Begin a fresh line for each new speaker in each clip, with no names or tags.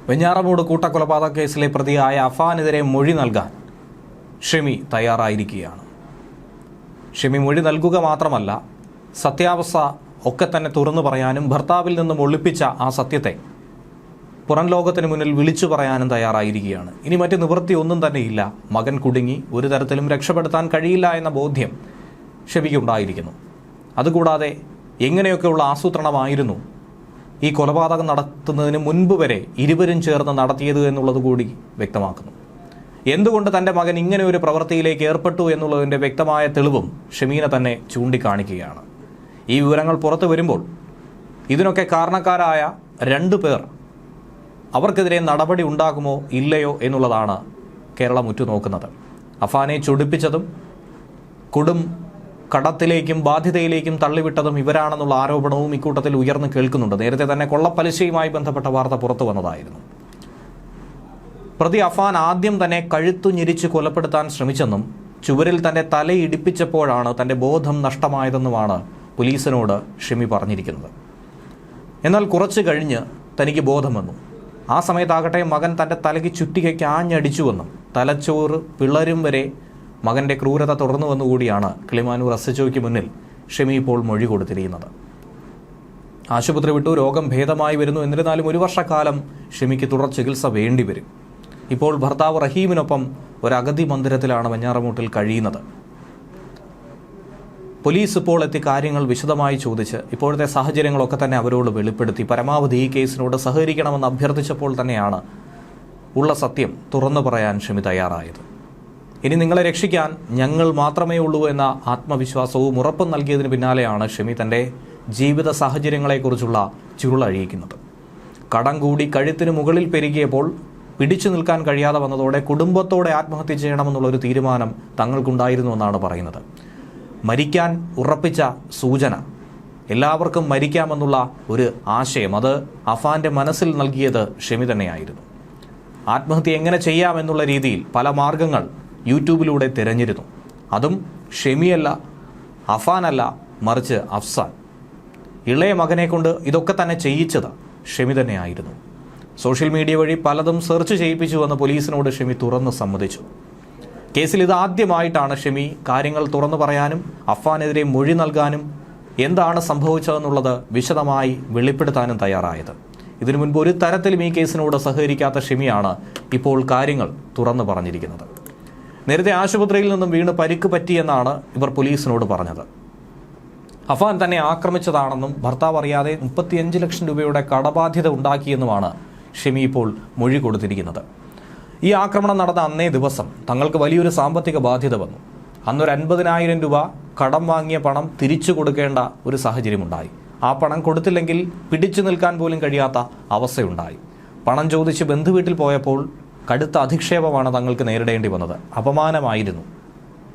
വെഞ്ഞാറമൂട് കൂട്ടക്കൊലപാതക കേസിലെ പ്രതിയായ അഫാനെതിരെ മൊഴി നൽകാൻ ഷെമി തയ്യാറായിരിക്കുകയാണ്. ഷെമി മൊഴി നൽകുക മാത്രമല്ല, സത്യാവസ്ഥ ഒക്കെ തന്നെ തുറന്നു പറയാനും ഭർത്താവിൽ നിന്നും ഒളിപ്പിച്ച ആ സത്യത്തെ പുറം ലോകത്തിന് മുന്നിൽ വിളിച്ചു പറയാനും തയ്യാറായിരിക്കുകയാണ്. ഇനി മറ്റ് നിവൃത്തി ഒന്നും തന്നെയില്ല. മകൻ കുടുങ്ങി, ഒരു തരത്തിലും രക്ഷപ്പെടുത്താൻ കഴിയില്ല എന്ന ബോധ്യം ഷെമിക്കുണ്ടായിരിക്കുന്നു. അതുകൂടാതെ എങ്ങനെയൊക്കെയുള്ള ആസൂത്രണമായിരുന്നു ഈ കൊലപാതകം നടത്തുന്നതിന് മുൻപ് വരെ ഇരുവരും ചേർന്ന് നടത്തിയത് എന്നുള്ളത് കൂടി വ്യക്തമാക്കുന്നു. എന്തുകൊണ്ട് തൻ്റെ മകൻ ഇങ്ങനെ ഒരു പ്രവൃത്തിയിലേക്ക് ഏർപ്പെട്ടു എന്നുള്ളതിൻ്റെ വ്യക്തമായ തെളിവും ഷെമീനെ തന്നെ ചൂണ്ടിക്കാണിക്കുകയാണ്. ഈ വിവരങ്ങൾ പുറത്തു വരുമ്പോൾ ഇതിനൊക്കെ കാരണക്കാരായ 2 പേർ അവർക്കെതിരെ നടപടി ഉണ്ടാകുമോ ഇല്ലയോ എന്നുള്ളതാണ് കേരളം ഉറ്റുനോക്കുന്നത്. അഫാനെ ചൊടിപ്പിച്ചതും കൊടും കടത്തിലേക്കും ബാധ്യതയിലേക്കും തള്ളിവിട്ടതും ഇവരാണെന്നുള്ള ആരോപണവും ഇക്കൂട്ടത്തിൽ ഉയർന്നു കേൾക്കുന്നുണ്ട്. നേരത്തെ തന്നെ കൊള്ളപ്പലിശയുമായി ബന്ധപ്പെട്ട വാർത്ത പുറത്തു വന്നതായിരുന്നു. പ്രതി അഫാൻ ആദ്യം തന്നെ കഴുത്തു ഞെരിച്ച് കൊലപ്പെടുത്താൻ ശ്രമിച്ചെന്നും ചുവരിൽ തൻ്റെ തലയിടിപ്പിച്ചപ്പോഴാണ് തൻ്റെ ബോധം നഷ്ടമായതെന്നുമാണ് പോലീസിനോട് ഷെമി പറഞ്ഞിരിക്കുന്നത്. എന്നാൽ കുറച്ച് കഴിഞ്ഞ് തനിക്ക് ബോധം വന്നു. ആ സമയത്താകട്ടെ മകൻ തൻ്റെ തലയ്ക്ക് ചുറ്റികയ്ക്ക് ആഞ്ഞടിച്ചുവെന്നും തലച്ചോറ് പിളരും വരെ മകൻ്റെ ക്രൂരത തുടർന്നുവെന്നുകൂടിയാണ് കിളിമാനൂർ SHOയ്ക്ക് മുന്നിൽ ഷെമി ഇപ്പോൾ മൊഴി കൊടുത്തിരിക്കുന്നത്. ആശുപത്രി വിട്ടു, രോഗം ഭേദമായി വരുന്നു. എന്നിരുന്നാലും 1 വർഷക്കാലം ഷെമിക്ക് തുടർ ചികിത്സ വേണ്ടിവരും. ഇപ്പോൾ ഭർത്താവ് റഹീമിനൊപ്പം ഒരു അഗതി മന്ദിരത്തിലാണ് വെഞ്ഞാറമൂട്ടിൽ കഴിയുന്നത്. പോലീസ് ഇപ്പോൾ എത്തി കാര്യങ്ങൾ വിശദമായി ചോദിച്ച് ഇപ്പോഴത്തെ സാഹചര്യങ്ങളൊക്കെ തന്നെ അവരോട് വെളിപ്പെടുത്തി പരമാവധി ഈ കേസിനോട് സഹകരിക്കണമെന്ന് അഭ്യർത്ഥിച്ചപ്പോൾ തന്നെയാണ് ഉള്ള സത്യം തുറന്നു പറയാൻ ഷെമി തയ്യാറായത്. ഇനി നിങ്ങളെ രക്ഷിക്കാൻ ഞങ്ങൾ മാത്രമേ ഉള്ളൂ എന്ന ആത്മവിശ്വാസവും ഉറപ്പും നൽകിയതിന് പിന്നാലെയാണ് ഷെമി തൻ്റെ ജീവിത സാഹചര്യങ്ങളെക്കുറിച്ചുള്ള ചുരുളഴിയിക്കുന്നത്. കടം കൂടി കഴുത്തിന് മുകളിൽ പെരുകിയപ്പോൾ പിടിച്ചു നിൽക്കാൻ കഴിയാതെ വന്നതോടെ കുടുംബത്തോടെ ആത്മഹത്യ ചെയ്യണമെന്നുള്ളൊരു തീരുമാനം തങ്ങൾക്കുണ്ടായിരുന്നുവെന്നാണ് പറയുന്നത്. മരിക്കാൻ ഉറപ്പിച്ച സൂചന, എല്ലാവർക്കും മരിക്കാമെന്നുള്ള ഒരു ആശയം, അത് അഫാൻ്റെ മനസ്സിൽ നൽകിയത് ഷെമി തന്നെയായിരുന്നു. ആത്മഹത്യ എങ്ങനെ ചെയ്യാമെന്നുള്ള രീതിയിൽ പല മാർഗങ്ങൾ യൂട്യൂബിലൂടെ തിരഞ്ഞിരുന്നു. അതും ഷെമിയല്ല, അഫാനല്ല, മറിച്ച് അഫ്സാൻ. ഇളയ മകനെ കൊണ്ട് ഇതൊക്കെ തന്നെ ചെയ്യിച്ചത് ഷെമി തന്നെയായിരുന്നു. സോഷ്യൽ മീഡിയ വഴി പലതും സെർച്ച് ചെയ്യിപ്പിച്ചുവെന്ന് പോലീസിനോട് ഷെമി തുറന്ന് സമ്മതിച്ചു. കേസിൽ ഇതാദ്യമായിട്ടാണ് ഷെമി കാര്യങ്ങൾ തുറന്നു പറയാനും അഫാനെതിരെ മൊഴി നൽകാനും എന്താണ് സംഭവിച്ചതെന്നുള്ളത് വിശദമായി വെളിപ്പെടുത്താനും തയ്യാറായത്. ഇതിനു മുൻപ് ഒരു തരത്തിലും ഈ കേസിനോട് സഹകരിക്കാത്ത ഷെമിയാണ് ഇപ്പോൾ കാര്യങ്ങൾ തുറന്നു പറഞ്ഞിരിക്കുന്നത്. നേരത്തെ ആശുപത്രിയിൽ നിന്നും വീണ് പരിക്ക് പറ്റിയെന്നാണ് ഇവർ പോലീസിനോട് പറഞ്ഞത്. അഫാൻ തന്നെ ആക്രമിച്ചതാണെന്നും ഭർത്താവ് അറിയാതെ 35 ലക്ഷം രൂപയുടെ കടബാധ്യത ഉണ്ടാക്കിയെന്നുമാണ് ഷെമി ഇപ്പോൾ മൊഴി കൊടുത്തിരിക്കുന്നത്. ഈ ആക്രമണം നടന്ന അന്നേ ദിവസം തങ്ങൾക്ക് വലിയൊരു സാമ്പത്തിക ബാധ്യത വന്നു. അന്നൊരു 50,000 രൂപ കടം വാങ്ങിയ പണം തിരിച്ചു കൊടുക്കേണ്ട ഒരു സാഹചര്യമുണ്ടായി. ആ പണം കൊടുത്തില്ലെങ്കിൽ പിടിച്ചു നിൽക്കാൻ പോലും കഴിയാത്ത അവസ്ഥയുണ്ടായി. പണം ചോദിച്ച് ബന്ധുവീട്ടിൽ പോയപ്പോൾ കടുത്ത അധിക്ഷേപമാണ് തങ്ങൾക്ക് നേരിടേണ്ടി വന്നത്. അപമാനമായിരുന്നു.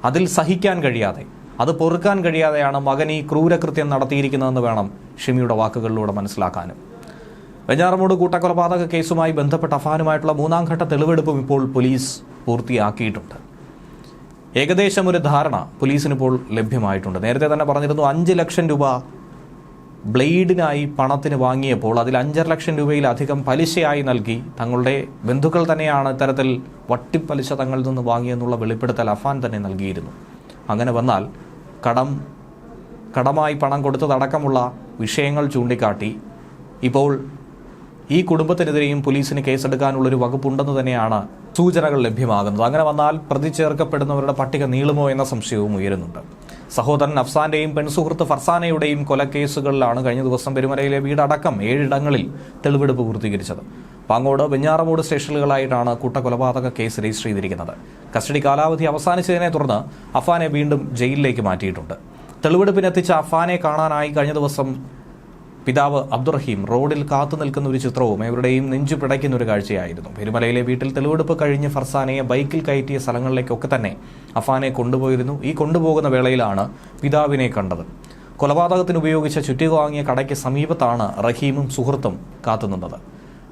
അതിൽ സഹിക്കാൻ കഴിയാതെ, അത് പൊറുക്കാൻ കഴിയാതെയാണ് മകൻ ഈ ക്രൂരകൃത്യം നടത്തിയിരിക്കുന്നതെന്ന് വേണം ഷെമിയുടെ വാക്കുകളിലൂടെ മനസ്സിലാക്കാനും. വെഞ്ഞാറമൂട് കൂട്ടക്കൊലപാതക കേസുമായി ബന്ധപ്പെട്ട അഫാനുമായിട്ടുള്ള 3ാം ഘട്ട തെളിവെടുപ്പും ഇപ്പോൾ പോലീസ് പൂർത്തിയാക്കിയിട്ടുണ്ട്. ഏകദേശം ഒരു ധാരണ പോലീസിനിപ്പോൾ ലഭ്യമായിട്ടുണ്ട്. നേരത്തെ തന്നെ പറഞ്ഞിരുന്നു 5 ലക്ഷം രൂപ ബ്ലേഡിനായി പണത്തിന് വാങ്ങിയപ്പോൾ അതിൽ 5.5 ലക്ഷം രൂപയിലധികം പലിശയായി നൽകി. തങ്ങളുടെ ബന്ധുക്കൾ തന്നെയാണ് ഇത്തരത്തിൽ വട്ടിപ്പലിശ തങ്ങളിൽ നിന്ന് വാങ്ങിയെന്നുള്ള വെളിപ്പെടുത്തൽ അഫാൻ തന്നെ നൽകിയിരുന്നു. അങ്ങനെ വന്നാൽ കടമായി പണം കൊടുത്തതടക്കമുള്ള വിഷയങ്ങൾ ചൂണ്ടിക്കാട്ടി ഇപ്പോൾ ഈ കുടുംബത്തിനെതിരെയും പോലീസിന് കേസെടുക്കാനുള്ളൊരു വകുപ്പുണ്ടെന്ന് തന്നെയാണ് സൂചനകൾ ലഭ്യമാകുന്നത്. അങ്ങനെ വന്നാൽ പ്രതി ചേർക്കപ്പെടുന്നവരുടെ പട്ടിക നീളുമോ എന്ന സംശയവും ഉയരുന്നുണ്ട്. സഹോദരൻ അഫ്സാന്റെയും പെൺസുഹൃത്ത് ഫർസാനയുടെയും കൊലക്കേസുകളിലാണ് കഴിഞ്ഞ ദിവസം പെരുമലയിലെ വീടടക്കം 7 ഇടങ്ങളിൽ തെളിവെടുപ്പ് പൂർത്തീകരിച്ചത്. പാങ്ങോട്, വെഞ്ഞാറമൂട് സ്റ്റേഷനുകളായിട്ടാണ് കൂട്ടക്കൊലപാതക കേസ് രജിസ്റ്റർ ചെയ്തിരിക്കുന്നത്. കസ്റ്റഡി കാലാവധി അവസാനിച്ചതിനെ തുടർന്ന് അഫാനെ വീണ്ടും ജയിലിലേക്ക് മാറ്റിയിട്ടുണ്ട്. തെളിവെടുപ്പിനെത്തിച്ച അഫാനെ കാണാനായി കഴിഞ്ഞ ദിവസം പിതാവ് അബ്ദുറഹീം റോഡിൽ കാത്തു നിൽക്കുന്ന ഒരു ചിത്രവും ഇവരുടെയും നെഞ്ചു പിടയ്ക്കുന്ന ഒരു കാഴ്ചയായിരുന്നു. പെരുമലയിലെ വീട്ടിൽ തെളിവെടുപ്പ് കഴിഞ്ഞ് ഫർസാനയെ ബൈക്കിൽ കയറ്റിയ സ്ഥലങ്ങളിലേക്കൊക്കെ തന്നെ അഫാനെ കൊണ്ടുപോയിരുന്നു. ഈ കൊണ്ടുപോകുന്ന വേളയിലാണ് പിതാവിനെ കണ്ടത്. കൊലപാതകത്തിന് ഉപയോഗിച്ച ചുറ്റിക വാങ്ങിയ കടയ്ക്ക് സമീപത്താണ് റഹീമും സുഹൃത്തും കാത്തുനിന്നത്.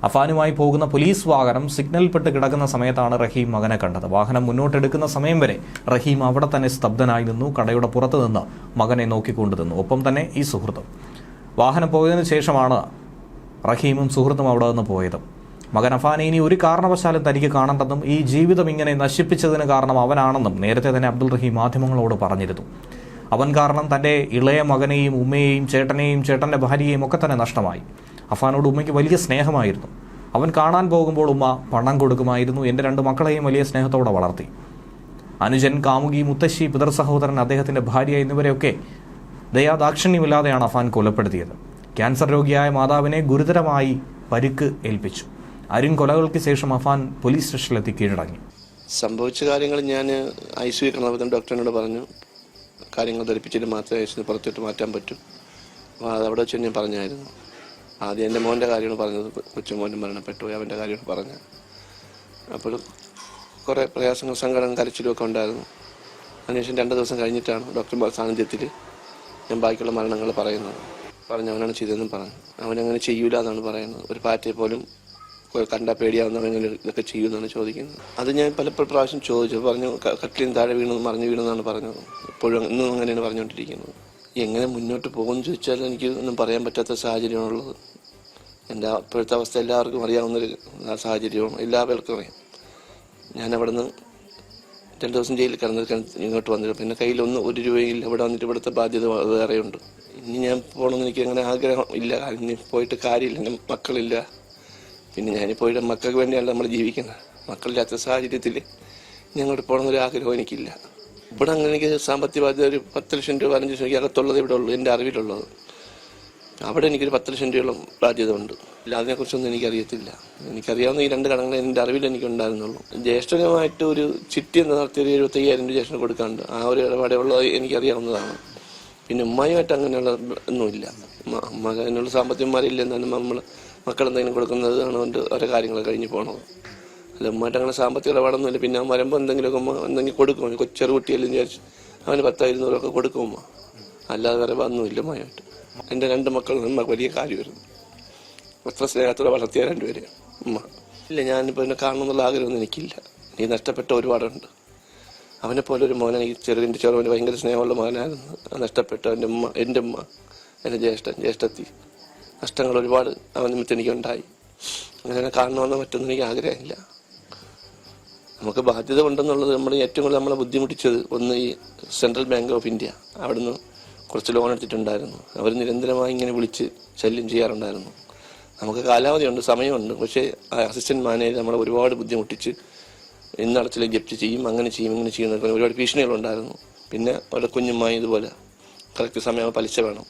അഫാനുമായി പോകുന്ന പോലീസ് വാഹനം സിഗ്നൽപ്പെട്ട് കിടക്കുന്ന സമയത്താണ് റഹീം മകനെ കണ്ടത്. വാഹനം മുന്നോട്ടെടുക്കുന്ന സമയം വരെ റഹീം അവിടെ തന്നെ സ്തബ്ധനായി നിന്നു. കടയുടെ പുറത്ത് നിന്ന് മകനെ നോക്കിക്കൊണ്ടു നിന്നു. ഒപ്പം തന്നെ ഈ സുഹൃത്തും. വാഹനം പോയതിനു ശേഷമാണ് റഹീമും സുഹൃത്തും അവിടെ നിന്ന് പോയത്. മകൻ അഫാനെ ഇനി ഒരു കാരണവശാലും തനിക്ക് കാണണ്ടെന്നും ഈ ജീവിതം ഇങ്ങനെ നശിപ്പിച്ചതിന് കാരണം അവനാണെന്നും നേരത്തെ തന്നെ അബ്ദുൾ റഹീം മാധ്യമങ്ങളോട് പറഞ്ഞിരുന്നു. അവൻ കാരണം തൻ്റെ ഇളയ മകനെയും ഉമ്മയെയും ചേട്ടനെയും ചേട്ടൻ്റെ ഭാര്യയെയും ഒക്കെ തന്നെ നഷ്ടമായി. അഫാനോട് ഉമ്മയ്ക്ക് വലിയ സ്നേഹമായിരുന്നു. അവൻ കാണാൻ പോകുമ്പോൾ ഉമ്മ പണം കൊടുക്കുമായിരുന്നു. എൻ്റെ 2 മക്കളെയും വലിയ സ്നേഹത്തോടെ വളർത്തി. അനുജൻ, കാമുകി, മുത്തശ്ശി, പിതൃ സഹോദരൻ, അദ്ദേഹത്തിൻ്റെ ഭാര്യ എന്നിവരെയൊക്കെ ദയാദാക്ഷിണ്യമില്ലാതെയാണ് അഫാൻ കൊലപ്പെടുത്തിയത്. ക്യാൻസർ രോഗിയായ മാതാവിനെ ഗുരുതരമായി പരിക്ക് ഏൽപ്പിച്ചു. അരുൺ കൊലകൾക്ക് ശേഷം അഫാൻ പോലീസ് സ്റ്റേഷനിലെത്തി കീഴടങ്ങി.
സംഭവിച്ച കാര്യങ്ങൾ ഞാൻ ICU കിടന്നപ്പോൾ ഡോക്ടറിനോട് പറഞ്ഞു, കാര്യങ്ങൾ ധരിപ്പിച്ചിട്ട് മാത്രമേ ICU പുറത്തോട്ട് മാറ്റാൻ പറ്റൂ. അപ്പോൾ അതവിടെ വെച്ച് ഞാൻ പറഞ്ഞായിരുന്നു. ആദ്യം എൻ്റെ മോൻ്റെ കാര്യമാണ് പറഞ്ഞത്. കൊച്ചുമോൻ്റെ മരണപ്പെട്ടു, അവൻ്റെ കാര്യമാണ് പറഞ്ഞത്. അപ്പോൾ കുറേ പ്രയാസങ്ങൾ, സങ്കടം, കരച്ചിലും ഒക്കെ ഉണ്ടായിരുന്നു. അതിനുശേഷം 2 ദിവസം കഴിഞ്ഞിട്ടാണ് ഡോക്ടർമാർ സാന്നിധ്യത്തിൽ ഞാൻ ബാക്കിയുള്ള മരണങ്ങൾ പറയുന്നത്. അവനാണ് ചെയ്തതെന്നും പറഞ്ഞു. അവനങ്ങനെ ചെയ്യൂല എന്നാണ് പറയുന്നത്. ഒരു പാറ്റയെ പോലും കണ്ടാൽ പേടിയാവുന്നവങ്ങനെ ഇതൊക്കെ ചെയ്യുമെന്നാണ് ചോദിക്കുന്നത്. അത് ഞാൻ പല പ്രാവശ്യം ചോദിച്ചു. പറഞ്ഞു കട്ടിലിന് താഴെ മറിഞ്ഞു വീണെന്നാണ് പറഞ്ഞത്. ഇപ്പോഴും ഇന്നും അങ്ങനെയാണ് പറഞ്ഞുകൊണ്ടിരിക്കുന്നത്. എങ്ങനെ മുന്നോട്ട് പോകുമെന്ന് ചോദിച്ചാൽ എനിക്ക് ഒന്നും പറയാൻ പറ്റാത്ത സാഹചര്യമാണുള്ളത്. എൻ്റെ ഇപ്പോഴത്തെ അവസ്ഥ എല്ലാവർക്കും അറിയാവുന്നൊരു സാഹചര്യമാണ്, എല്ലാവർക്കും അറിയാം. ഞാൻ അവിടെ നിന്ന് 2 ദിവസം ജയിലിൽ കിടന്നിട്ട് ഇങ്ങോട്ട് വന്നിട്ട് പിന്നെ കയ്യിൽ 1 രൂപയില്ല. ഇവിടെ വന്നിട്ട് ഇവിടുത്തെ ബാധ്യത വേറെയുണ്ട്. ഇനി ഞാൻ പോകണമെന്ന് എനിക്ക് അങ്ങനെ ആഗ്രഹം ഇല്ല. ഇനി പോയിട്ട് കാര്യമില്ല, എൻ്റെ മക്കളില്ല. പിന്നെ ഞാൻ പോയിട്ട് മക്കൾക്ക് വേണ്ടിയാണ് നമ്മൾ ജീവിക്കുന്നത്. മക്കളില്ലാത്ത സാഹചര്യത്തിൽ ഞങ്ങോട്ട് പോകണമെന്നൊരു ആഗ്രഹം എനിക്കില്ല. ഇവിടെ അങ്ങനെ എനിക്ക് സാമ്പത്തിക ബാധ്യത ഒരു 10 ലക്ഷം രൂപ 15 ലക്ഷം രൂപ അകത്തുള്ളത് ഇവിടെ ഉള്ളൂ, എൻ്റെ അറിവിലുള്ളത്. അവിടെ എനിക്കൊരു 10 ലക്ഷം രൂപയോളം ബാധ്യത ഉണ്ട്. ഇല്ല, അതിനെക്കുറിച്ചൊന്നും എനിക്കറിയത്തില്ല. എനിക്കറിയാവുന്ന ഈ 2 ഘടകങ്ങൾ എൻ്റെ അറിവിൽ എനിക്കുണ്ടായിരുന്നുള്ളൂ. ജ്യേഷ്ഠനുമായിട്ട് ഒരു ചിട്ടി നടത്തിയ 75,000 രൂപ ജ്യേഷ്ഠന് കൊടുക്കാണ്ട് ആ ഒരു ഇടപാടെ ഉള്ളത് എനിക്കറിയാവുന്നതാണ്. പിന്നെ ഉമ്മയുമായിട്ട് അങ്ങനെയുള്ള ഒന്നുമില്ല. അതിനുള്ള സാമ്പത്തികന്മാരില്ല. എന്നാലും നമ്മൾ മക്കളെന്തെങ്കിലും കൊടുക്കുന്നതാണ് കൊണ്ട് ഓരോ കാര്യങ്ങൾ കഴിഞ്ഞ് പോകണത്. അല്ല, ഉമ്മയായിട്ട് അങ്ങനെ സാമ്പത്തിക ഇടപാടൊന്നുമില്ല. പിന്നെ അവൻ വരുമ്പോൾ എന്തെങ്കിലുമൊക്കെ എന്തെങ്കിലും കൊടുക്കും. ചെറുകുട്ടിയെല്ലാം വിചാരിച്ച് അവന് 10,000-200 കൊടുക്കും ഉമ്മ. അല്ലാതെ വേറെ ഒന്നുമില്ല ഉമ്മയായിട്ട്. എൻ്റെ 2 മക്കൾ നമുക്ക് വലിയ കാര്യമായിരുന്നു. എത്ര സ്നേഹത്തോടെ വളർത്തിയ 2 പേര് ഉമ്മ. ഇല്ല, ഞാനിപ്പോൾ എന്നെ കാണണമെന്നുള്ള ആഗ്രഹമൊന്നും എനിക്കില്ല. എനിക്ക് നഷ്ടപ്പെട്ട ഒരുപാടുണ്ട്. അവനെ പോലെ ഒരു മോനെ എനിക്ക് ചെറുവന് ഭയങ്കര സ്നേഹമുള്ള മകനായിരുന്നു. നഷ്ടപ്പെട്ട എൻ്റെ ഉമ്മ, എൻ്റെ ഉമ്മ, എൻ്റെ ജ്യേഷ്ഠത്തി നഷ്ടങ്ങൾ ഒരുപാട് അവൻ നിമിത്തം എനിക്കുണ്ടായി. അങ്ങനെ കാണണമെന്ന് മറ്റൊന്നും എനിക്ക് ആഗ്രഹമില്ല. നമുക്ക് ബാധ്യത ഉണ്ടെന്നുള്ളത് നമ്മൾ ഏറ്റവും കൂടുതൽ നമ്മളെ ബുദ്ധിമുട്ടിച്ചത് ഒന്ന് ഈ സെൻട്രൽ ബാങ്ക് ഓഫ് ഇന്ത്യ. അവിടുന്ന് കുറച്ച് ലോൺ എടുത്തിട്ടുണ്ടായിരുന്നു. അവർ നിരന്തരമായി ഇങ്ങനെ വിളിച്ച് ശല്യം ചെയ്യാറുണ്ടായിരുന്നു. നമുക്ക് കാലാവധിയുണ്ട്, സമയമുണ്ട്. പക്ഷേ അസിസ്റ്റന്റ് മാനേജർ നമ്മളെ ഒരുപാട് ബുദ്ധിമുട്ടിച്ച് ഇന്നടച്ചിൽ ജപ്തി ചെയ്യും, അങ്ങനെ ചെയ്യും, ഇങ്ങനെ ചെയ്യുന്ന ഒരുപാട് ഭീഷണികളുണ്ടായിരുന്നു. പിന്നെ അവരുടെ കുഞ്ഞുമായി ഇതുപോലെ കറക്റ്റ് സമയം പലിശ വേണം.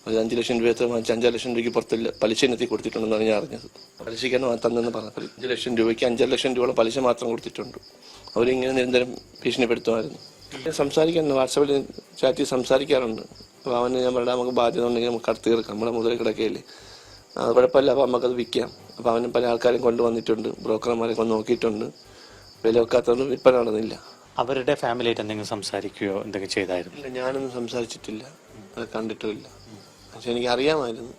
ഒരു 5 ലക്ഷം രൂപ വാങ്ങിച്ച് 5 ലക്ഷം രൂപയ്ക്ക് പുറത്തില്ല പലിശ ഇനത്തിൽ കൊടുത്തിട്ടുണ്ടെന്നാണ് ഞാൻ അറിഞ്ഞത്. പലിശയ്ക്കാണ് തന്നെന്ന് പറഞ്ഞത്. 5 ലക്ഷം രൂപയ്ക്ക് 5 ലക്ഷം രൂപയോളം പലിശ മാത്രം കൊടുത്തിട്ടുണ്ട്. അവരിങ്ങനെ നിരന്തരം ഭീഷണിപ്പെടുത്തുമായിരുന്നു. സംസാരിക്കാൻ വാട്സാപ്പിൽ ചാറ്റ് സംസാരിക്കാറുണ്ട്. അപ്പോൾ അവന് ഞാൻ പറഞ്ഞാൽ നമുക്ക് ബാധ്യത ഉണ്ടെങ്കിൽ നമുക്ക് കടത്തി തീർക്കാം, നമ്മുടെ മുതൽ കിടക്കയില്ലേ, അത് കുഴപ്പമില്ല, അപ്പോൾ നമുക്കത് വിൽക്കാം. അപ്പോൾ അവന് പല ആൾക്കാരും കൊണ്ടുവന്നിട്ടുണ്ട്, ബ്രോക്കർമാരെ കൊണ്ട് നോക്കിയിട്ടുണ്ട്. വില വെക്കാത്തതുകൊണ്ട് വിൽപ്പന നടന്നില്ല.
അവരുടെ ഫാമിലിയായിട്ട് എന്തെങ്കിലും സംസാരിക്കുകയോ എന്തെങ്കിലും ചെയ്തായിരുന്നു?
ഇല്ല, ഞാനൊന്നും സംസാരിച്ചിട്ടില്ല, അത് കണ്ടിട്ടുമില്ല. പക്ഷെ എനിക്ക് അറിയാമായിരുന്നു